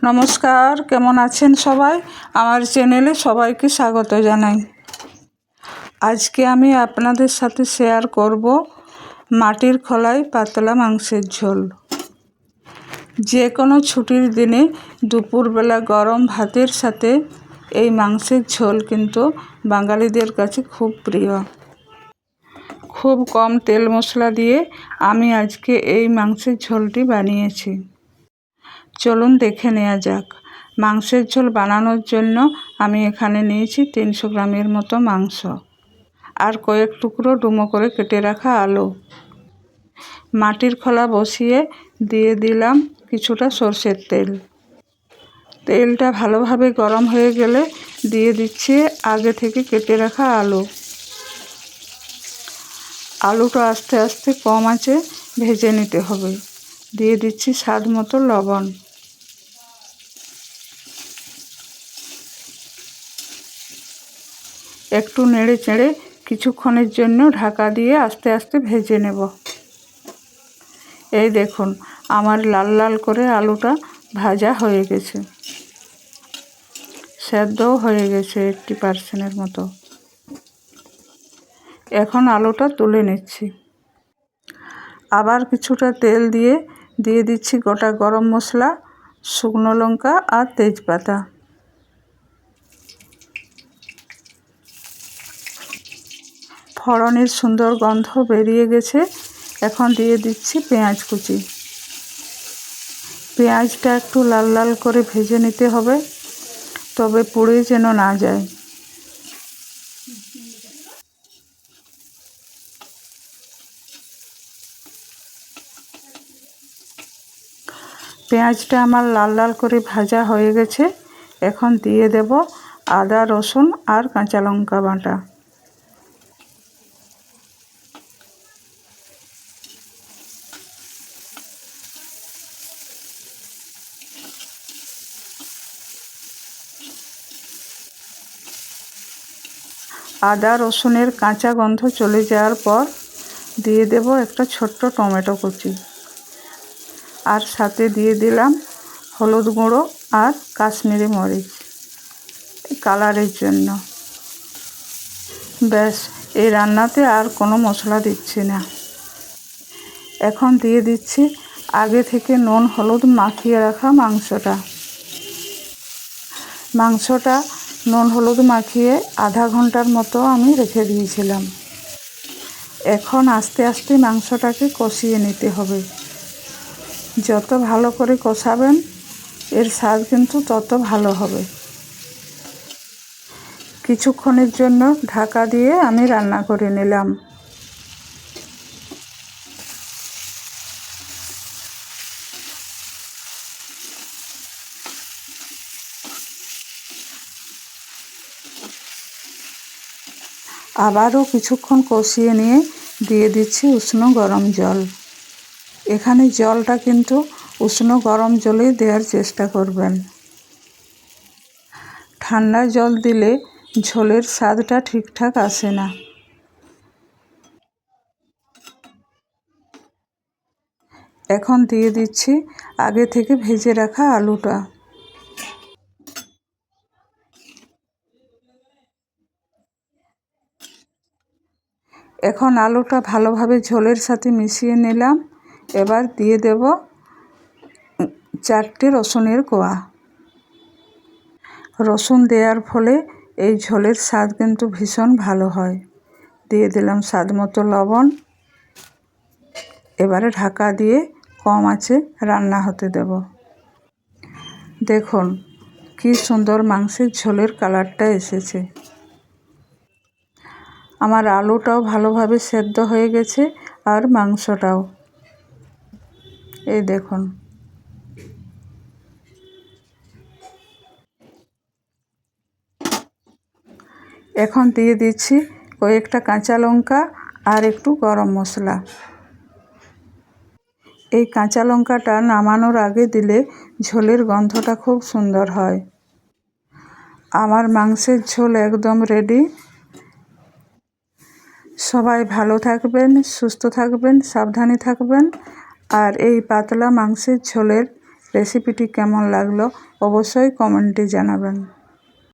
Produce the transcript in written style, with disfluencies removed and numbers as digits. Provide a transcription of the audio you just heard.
নমস্কার, কেমন আছেন সবাই? আমার চ্যানেলে সবাইকে স্বাগত জানাই। আজকে আমি আপনাদের সাথে শেয়ার করব মাটির খোলায় পাতলা মাংসের ঝোল। যে কোনো ছুটির দিনে দুপুরবেলা গরম ভাতের সাথে এই মাংসের ঝোল কিন্তু বাঙালিদের কাছে খুব প্রিয়। খুব কম তেল মশলা দিয়ে আমি আজকে এই মাংসের ঝোলটি বানিয়েছি। চলুন দেখে নেওয়া যাক। মাংসের ঝোল বানানোর জন্য আমি এখানে নিয়েছি 300 গ্রামের মতো মাংস আর কয়েক টুকরো ডুমো করে কেটে রাখা আলু। মাটির খোলা বসিয়ে দিয়ে দিলাম কিছুটা সরষের তেল। তেলটা ভালোভাবে গরম হয়ে গেলে দিয়ে দিচ্ছি আগে থেকে কেটে রাখা আলু। আলুটা আস্তে আস্তে কম আঁচে ভেজে নিতে হবে। দিয়ে দিচ্ছি স্বাদ মতো লবণ। একটু নেড়ে চেড়ে কিছুক্ষণের জন্য ঢাকা দিয়ে আস্তে আস্তে ভেজে নেব। এই দেখুন, আমার লাল লাল করে আলুটা ভাজা হয়ে গেছে, সেদ্ধও হয়ে গেছে 80% মতো। এখন আলুটা তুলে নিচ্ছি। আবার কিছুটা তেল দিয়ে দিচ্ছি গোটা গরম মশলা, শুকনো লঙ্কা আর তেজপাতা। ফোড়নের সুন্দর গন্ধ বেরিয়ে গেছে। এখন দিয়ে দিচ্ছি পেঁয়াজ কুচি। পেঁয়াজটা একটু লাল লাল করে ভেজে নিতে হবে, তবে পুড়ে যেন না যায়। পেঁয়াজটা আমার লাল লাল করে ভাজা হয়ে গেছে। এখন দিয়ে দেব আদা, রসুন আর কাঁচা লঙ্কা বাটা। আদা রসুনের কাঁচা গন্ধ চলে যাওয়ার পর দিয়ে দেব একটা ছোট্ট টমেটো কুচি, আর সাথে দিয়ে দিলাম হলুদ গুঁড়ো আর কাশ্মীরি মরিচ কালারের জন্য। ব্যাস, এই রান্নাতে আর কোনো মশলা দিচ্ছি না। এখন দিয়ে দিচ্ছি আগে থেকে নুন হলুদ মাখিয়ে রাখা মাংসটা নুন হলুদ মাখিয়ে আধা ঘন্টার মতো আমি রেখে দিয়েছিলাম। এখন আস্তে আস্তে মাংসটাকে কষিয়ে নিতে হবে। যত ভালো করে কষাবেন এর স্বাদ কিন্তু তত ভালো হবে। কিছুক্ষণের জন্য ঢাকা দিয়ে আমি রান্না করে নিলাম। আবারও কিছুক্ষণ কষিয়ে নিয়ে দিয়ে দিচ্ছি উষ্ণ গরম জল। এখানে জলটা কিন্তু উষ্ণ গরম জলেই দেওয়ার চেষ্টা করবেন। ঠান্ডা জল দিলে ঝোলের স্বাদটা ঠিকঠাক আসে না। এখন দিয়ে দিচ্ছি আগে থেকে ভেজে রাখা আলুটা। এখন আলুটা ভালোভাবে ঝোলের সাথে মিশিয়ে নিলাম। এবার দিয়ে দেব 4টে রসুনের কোয়া। রসুন দেওয়ার ফলে এই ঝোলের স্বাদ কিন্তু ভীষণ ভালো হয়। দিয়ে দিলাম স্বাদ মতো লবণ। এবারে ঢাকা দিয়ে কম আঁচে রান্না হতে দেব। দেখুন কি সুন্দর মাংসের ঝোলের কালারটা এসেছে। আমার আলুটাও ভালোভাবে সেদ্ধ হয়ে গেছে আর মাংসটাও। এই দেখুন। এখন দিয়ে দিচ্ছি কয়েকটা কাঁচা লঙ্কা আর একটু গরম মশলা। এই কাঁচা লঙ্কাটা নামানোর আগে দিলে ঝোলের গন্ধটা খুব সুন্দর হয়। আমার মাংসের ঝোল একদম রেডি। সবাই ভালো থাকবেন, সুস্থ থাকবেন, সাবধানে থাকবেন। আর এই পাতলা মাংসের ঝোলের রেসিপিটি কেমন লাগলো অবশ্যই কমেন্টে জানাবেন।